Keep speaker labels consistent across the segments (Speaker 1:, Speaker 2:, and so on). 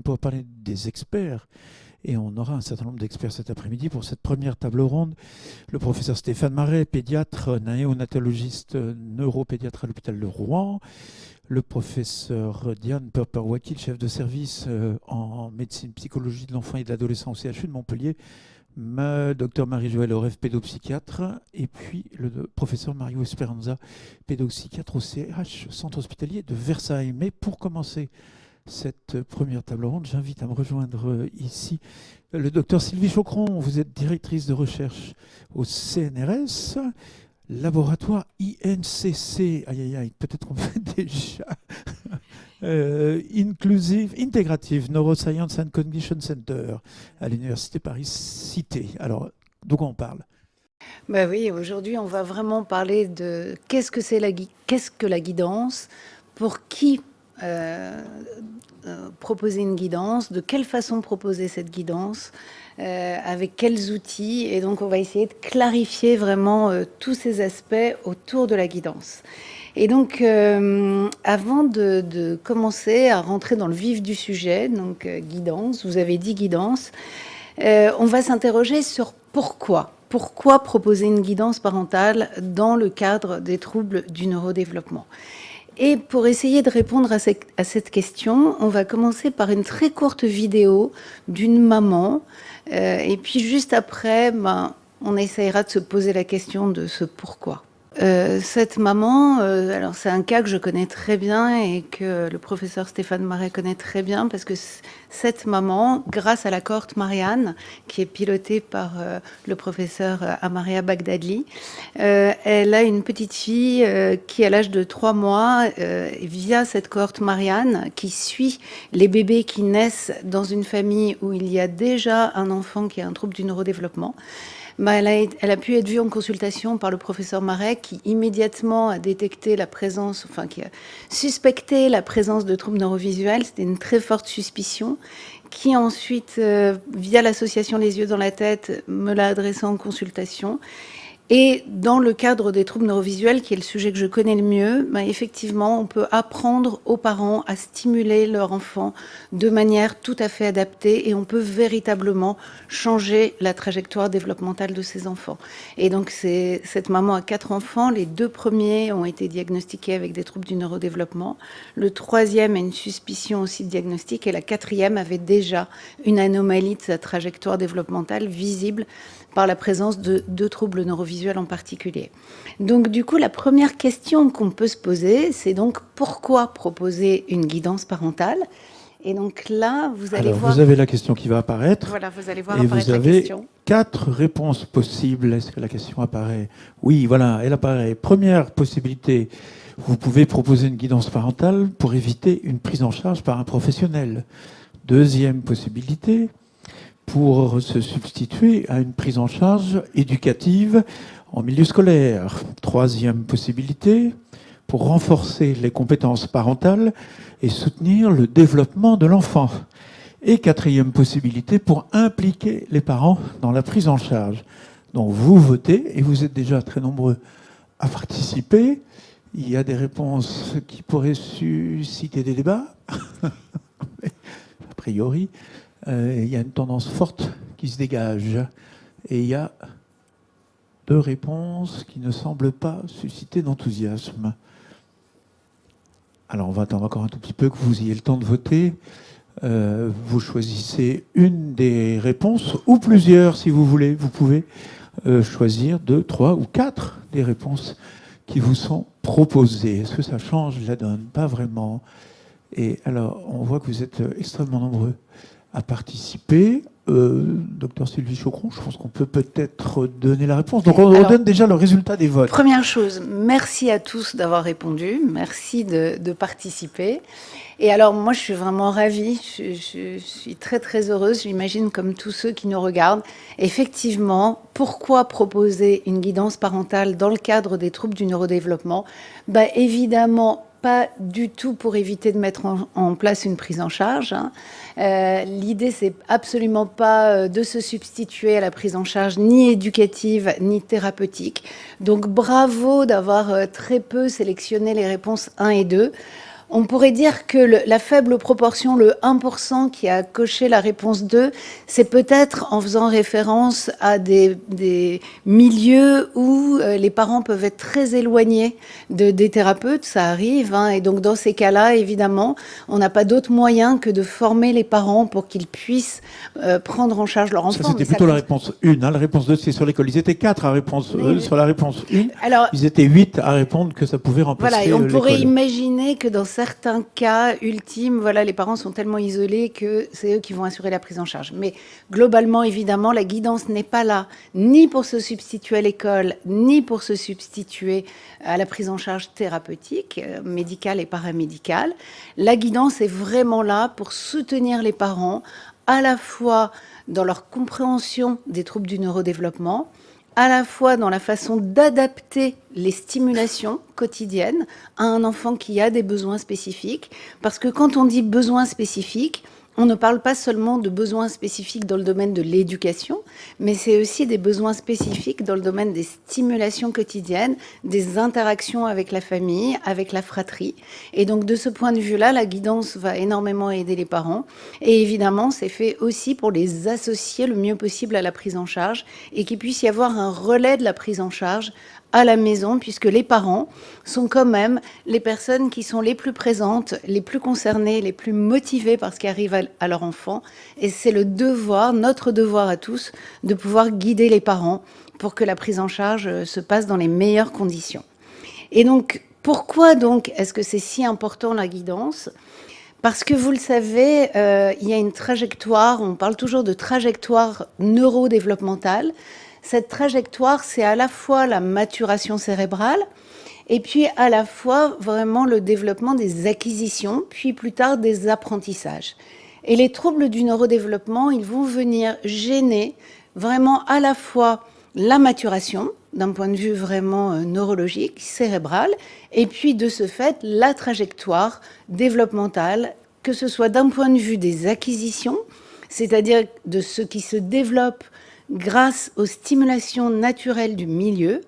Speaker 1: Stéphane pour parler des experts. Et on aura un certain nombre d'experts cet après-midi pour cette première table ronde. Le professeur Stéphane Marais, pédiatre, néonatologiste, neuropédiatre à l'hôpital de Rouen. Le professeur Diane Perper-Wakil, chef de service en médecine psychologie de l'enfant et de l'adolescent au CHU de Montpellier. Docteur Marie-Joëlle Oref, pédopsychiatre. Et puis le professeur Mario Esperanza, pédopsychiatre au CH, centre hospitalier de Versailles. Mais pour commencer cette première table ronde, j'invite à me rejoindre ici le docteur Sylvie Chocron. Vous êtes directrice de recherche au CNRS, laboratoire INCC. Aïe, aïe, aïe, peut-être qu'on fait déjà. Inclusive, Integrative Neuroscience and Cognition Center à l'Université Paris-Cité. Alors, de quoi on parle?
Speaker 2: Bah oui, aujourd'hui, on va vraiment parler de qu'est-ce que la guidance, pour qui proposer une guidance, de quelle façon proposer cette guidance, avec quels outils. Et donc, on va essayer de clarifier vraiment tous ces aspects autour de la guidance. Et donc, avant de commencer à rentrer dans le vif du sujet, donc guidance, vous avez dit guidance, on va s'interroger sur pourquoi. Pourquoi proposer une guidance parentale dans le cadre des troubles du neurodéveloppement? Et pour essayer de répondre à cette question, on va commencer par une très courte vidéo d'une maman. Et puis juste après, on essayera de se poser la question de ce pourquoi. Cette maman, alors c'est un cas que je connais très bien et que le professeur Stéphane Marais connaît très bien, parce que cette maman, grâce à la cohorte Marianne, qui est pilotée par le professeur Amaria Bagdadli, elle a une petite fille qui, à l'âge de 3 mois, via cette cohorte Marianne, qui suit les bébés qui naissent dans une famille où il y a déjà un enfant qui a un trouble du neurodéveloppement, elle a pu être vue en consultation par le professeur Marais, qui immédiatement a détecté la présence, enfin qui a suspecté la présence de troubles neurovisuels. C'était une très forte suspicion, qui ensuite, via l'association Les Yeux dans la Tête, me l'a adressée en consultation. Et dans le cadre des troubles neurovisuels, qui est le sujet que je connais le mieux, effectivement, on peut apprendre aux parents à stimuler leur enfant de manière tout à fait adaptée, et on peut véritablement changer la trajectoire développementale de ces enfants. Et donc, cette maman a 4 enfants. Les 2 premiers ont été diagnostiqués avec des troubles du neurodéveloppement. Le 3e a une suspicion aussi de diagnostic, et la 4e avait déjà une anomalie de sa trajectoire développementale visible par la présence de troubles neurovisuels en particulier. Donc du coup, la première question qu'on peut se poser, c'est donc pourquoi proposer une guidance parentale? Et donc là, vous allez voir...
Speaker 1: Vous avez la question qui va apparaître.
Speaker 2: Voilà, vous allez voir
Speaker 1: et
Speaker 2: apparaître
Speaker 1: vous
Speaker 2: la
Speaker 1: avez
Speaker 2: question.
Speaker 1: 4 réponses possibles. Est-ce que la question apparaît? Oui, voilà, elle apparaît. Première possibilité, vous pouvez proposer une guidance parentale pour éviter une prise en charge par un professionnel. Deuxième possibilité, pour se substituer à une prise en charge éducative en milieu scolaire. Troisième possibilité, pour renforcer les compétences parentales et soutenir le développement de l'enfant. Et quatrième possibilité, pour impliquer les parents dans la prise en charge. Donc vous votez, et vous êtes déjà très nombreux à participer. Il y a des réponses qui pourraient susciter des débats, a priori. Il y a une tendance forte qui se dégage. Et il y a 2 réponses qui ne semblent pas susciter d'enthousiasme. Alors on va attendre encore un tout petit peu que vous ayez le temps de voter. Vous choisissez une des réponses, ou plusieurs si vous voulez. Vous pouvez choisir 2, 3 ou 4 des réponses qui vous sont proposées. Est-ce que ça change la donne? Pas vraiment. Et alors, on voit que vous êtes extrêmement nombreux à participer. Docteur Sylvie Chocron, je pense qu'on peut peut-être donner la réponse. Donc on donne déjà le résultat des votes.
Speaker 2: Première chose, merci à tous d'avoir répondu, merci de participer. Et alors moi je suis vraiment ravie, je suis très très heureuse, j'imagine comme tous ceux qui nous regardent. Effectivement, pourquoi proposer une guidance parentale dans le cadre des troubles du neurodéveloppement? Évidemment, pas du tout pour éviter de mettre en place une prise en charge. L'idée, c'est absolument pas de se substituer à la prise en charge ni éducative ni thérapeutique. Donc bravo d'avoir très peu sélectionné les réponses 1 et 2. On pourrait dire que la faible proportion, le 1% qui a coché la réponse 2, c'est peut-être en faisant référence à des milieux où les parents peuvent être très éloignés des thérapeutes, ça arrive, hein, et donc dans ces cas-là, évidemment, on n'a pas d'autre moyen que de former les parents pour qu'ils puissent prendre en charge leur enfant.
Speaker 1: Ça, c'était plutôt la réponse 1. Hein. La réponse 2, c'est sur l'école. Ils étaient 4 à répondre sur la réponse 1. Alors, ils étaient 8 à répondre que ça pouvait remplacer
Speaker 2: l'école. Voilà, et on pourrait
Speaker 1: l'école.
Speaker 2: Imaginer que dans certains cas ultimes, voilà, les parents sont tellement isolés que c'est eux qui vont assurer la prise en charge. Mais globalement, évidemment, la guidance n'est pas là, ni pour se substituer à l'école, ni pour se substituer à la prise en charge thérapeutique, médicale et paramédicale. La guidance est vraiment là pour soutenir les parents, à la fois dans leur compréhension des troubles du neurodéveloppement, à la fois dans la façon d'adapter les stimulations quotidiennes à un enfant qui a des besoins spécifiques. Parce que quand on dit besoins spécifiques, on ne parle pas seulement de besoins spécifiques dans le domaine de l'éducation, mais c'est aussi des besoins spécifiques dans le domaine des stimulations quotidiennes, des interactions avec la famille, avec la fratrie. Et donc, de ce point de vue-là, la guidance va énormément aider les parents. Et évidemment, c'est fait aussi pour les associer le mieux possible à la prise en charge et qu'il puisse y avoir un relais de la prise en charge à la maison, puisque les parents sont quand même les personnes qui sont les plus présentes, les plus concernées, les plus motivées par ce qui arrive à leur enfant. Et c'est le devoir, notre devoir à tous, de pouvoir guider les parents pour que la prise en charge se passe dans les meilleures conditions. Et donc, pourquoi donc est-ce que c'est si important la guidance ? Parce que vous le savez, il y a une trajectoire, on parle toujours de trajectoire neurodéveloppementale. Cette trajectoire, c'est à la fois la maturation cérébrale et puis à la fois vraiment le développement des acquisitions, puis plus tard des apprentissages. Et les troubles du neurodéveloppement, ils vont venir gêner vraiment à la fois la maturation, d'un point de vue vraiment neurologique, cérébral, et puis de ce fait, la trajectoire développementale, que ce soit d'un point de vue des acquisitions, c'est-à-dire de ce qui se développe grâce aux stimulations naturelles du milieu,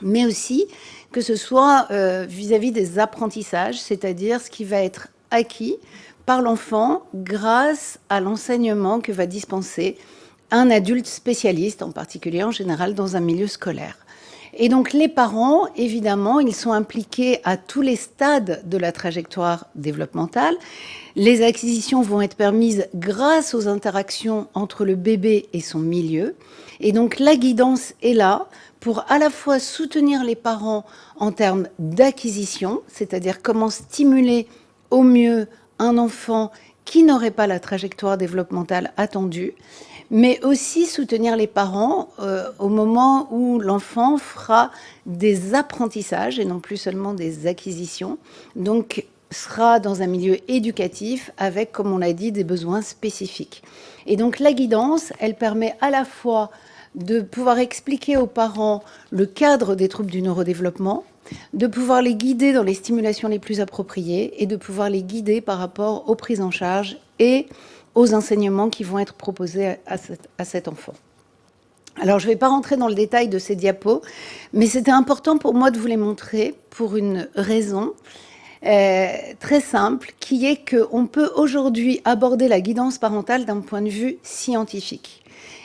Speaker 2: mais aussi que ce soit vis-à-vis des apprentissages, c'est-à-dire ce qui va être acquis par l'enfant grâce à l'enseignement que va dispenser un adulte spécialiste, en particulier en général dans un milieu scolaire. Et donc les parents, évidemment, ils sont impliqués à tous les stades de la trajectoire développementale. Les acquisitions vont être permises grâce aux interactions entre le bébé et son milieu. Et donc la guidance est là pour à la fois soutenir les parents en termes d'acquisition, c'est-à-dire comment stimuler au mieux un enfant qui n'aurait pas la trajectoire développementale attendue, mais aussi soutenir les parents au moment où l'enfant fera des apprentissages et non plus seulement des acquisitions, donc sera dans un milieu éducatif avec, comme on l'a dit, des besoins spécifiques. Et donc la guidance, elle permet à la fois de pouvoir expliquer aux parents le cadre des troubles du neurodéveloppement, de pouvoir les guider dans les stimulations les plus appropriées et de pouvoir les guider par rapport aux prises en charge et aux enseignements qui vont être proposés à cet enfant. Alors, je ne vais pas rentrer dans le détail de ces diapos, mais c'était important pour moi de vous les montrer pour une raison très simple, qui est qu'on peut aujourd'hui aborder la guidance parentale d'un point de vue scientifique.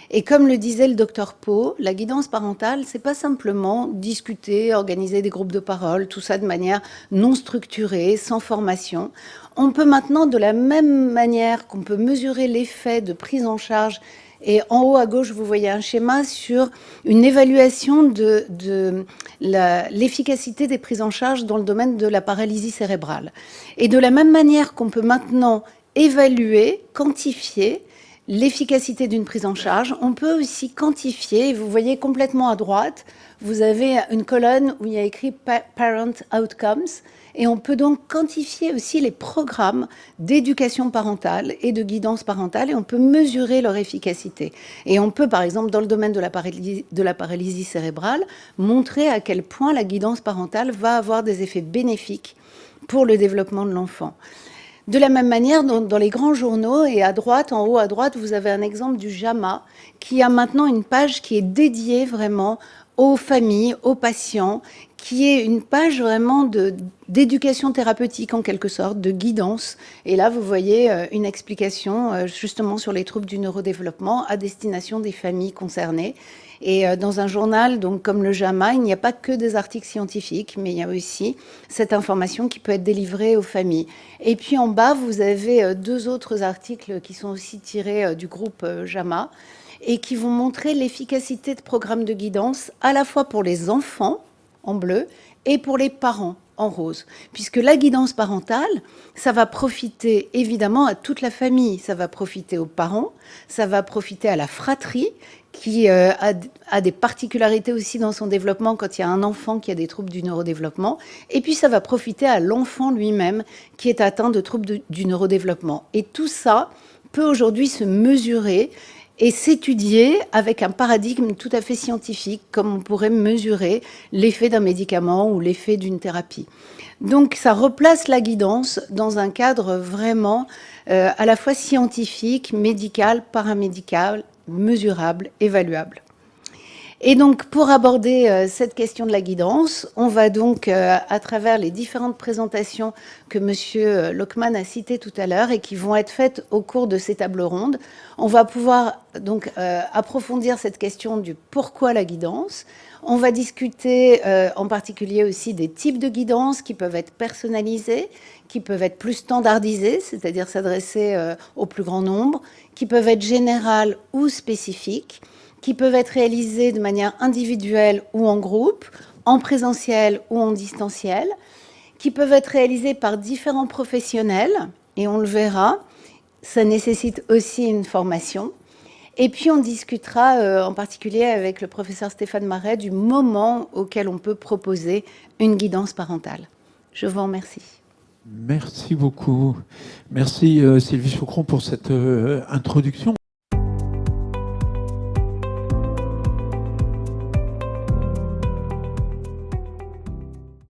Speaker 2: Et comme le disait le docteur Pau, la guidance parentale, c'est pas simplement discuter, organiser des groupes de parole, tout ça de manière non structurée, sans formation. On peut maintenant, de la même manière qu'on peut mesurer l'effet de prise en charge, et en haut à gauche, vous voyez un schéma sur une évaluation de l'efficacité des prises en charge dans le domaine de la paralysie cérébrale. Et de la même manière qu'on peut maintenant évaluer, quantifier l'efficacité d'une prise en charge, on peut aussi quantifier, vous voyez complètement à droite, vous avez une colonne où il y a écrit Parent Outcomes, et on peut donc quantifier aussi les programmes d'éducation parentale et de guidance parentale, et on peut mesurer leur efficacité. Et on peut, par exemple, dans le domaine de la paralysie cérébrale, montrer à quel point la guidance parentale va avoir des effets bénéfiques pour le développement de l'enfant. De la même manière, dans les grands journaux, et à droite, en haut à droite, vous avez un exemple du JAMA, qui a maintenant une page qui est dédiée vraiment aux familles, aux patients, qui est une page vraiment d'éducation thérapeutique en quelque sorte, de guidance. Et là, vous voyez une explication justement sur les troubles du neurodéveloppement à destination des familles concernées. Et dans un journal, donc comme le JAMA, il n'y a pas que des articles scientifiques, mais il y a aussi cette information qui peut être délivrée aux familles. Et puis en bas, vous avez 2 autres articles qui sont aussi tirés du groupe JAMA et qui vont montrer l'efficacité de programmes de guidance à la fois pour les enfants en bleu et pour les parents en rose. Puisque la guidance parentale, ça va profiter évidemment à toute la famille, ça va profiter aux parents, ça va profiter à la fratrie qui a des particularités aussi dans son développement quand il y a un enfant qui a des troubles du neurodéveloppement, et puis ça va profiter à l'enfant lui-même qui est atteint de troubles du neurodéveloppement. Et tout ça peut aujourd'hui se mesurer et s'étudier avec un paradigme tout à fait scientifique, comme on pourrait mesurer l'effet d'un médicament ou l'effet d'une thérapie. Donc ça replace la guidance dans un cadre vraiment à la fois scientifique, médical, paramédical, mesurable, évaluable. Et donc, pour aborder cette question de la guidance, on va donc, à travers les différentes présentations que M. Lockman a citées tout à l'heure et qui vont être faites au cours de ces tables rondes, on va pouvoir donc approfondir cette question du pourquoi la guidance. On va discuter en particulier aussi des types de guidance qui peuvent être personnalisés, qui peuvent être plus standardisés, c'est-à-dire s'adresser au plus grand nombre, qui peuvent être générales ou spécifiques, qui peuvent être réalisées de manière individuelle ou en groupe, en présentiel ou en distanciel, qui peuvent être réalisées par différents professionnels, et on le verra, ça nécessite aussi une formation. Et puis on discutera en particulier avec le professeur Stéphane Marais du moment auquel on peut proposer une guidance parentale. Je vous remercie.
Speaker 1: Merci beaucoup. Merci Sylvie Chaucron pour cette introduction.